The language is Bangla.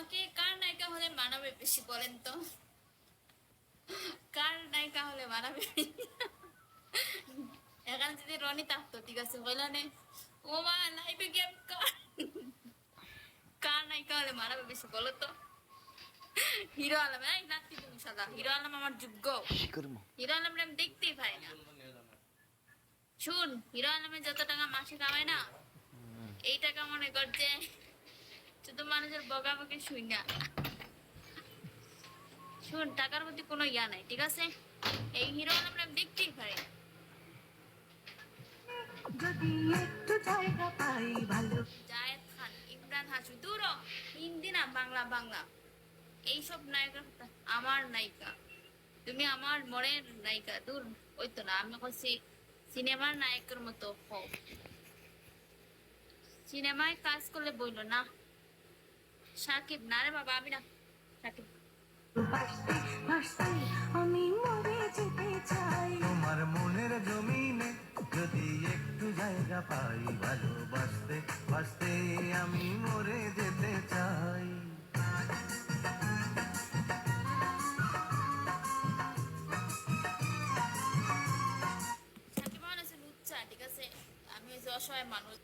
আমাকে কার নায়িকা হলে মানাবে বেশি বলেন তো? কার নায়িকা হলে মানাবে? এখানে যদি রনি থাকতো ঠিক আছে বললো নে, ও মা লাইফে গেম কার কার নায়িকা হলে মানাবে বেশি বলো তো? হিরো আলম। এই নাতি তুমি সাদা, হিরো আলম আমার যোগ্য। হিরো আলম আমি দেখতেই পাই না। শুন, হিরো আলমে যত টাকা মাসে কামায় না, এই টাকা মনে কর যে শুধু মানুষের বকাবকি শুই না। শুন, টাকার প্রতি কোনো ইয়া নাই ঠিক আছে। এই হিরো আলম আমি দেখতেই পারি না। যদি একটু জায়গা পাই ভালো। জায়েদ খান, ইমরান হাশমি, দূর হ। হিন্দি না, বাংলা বাংলা। এইসব নায়িকা আমার নায়িকা। তুমি আমার মনের নায়িকা, দূর। ওই তো না, আমি বলছি সিনেমার নায়কের মতো হও। সিনেমায় কাজ করলে বললো না সাকিব। না রে বাবা, আমি না সাকিব। ভাসতে ভাসতে আমি মরে যেতে চাই তোমার মনের জমিনে, যদি একটু জায়গা পাই ভালোবাসতে বাসতে আমি মরে যেতে চাই। সাকিব আমার আছে লুচ্চা ঠিক আছে, আমি হচ্ছে অসহায় মানুষ।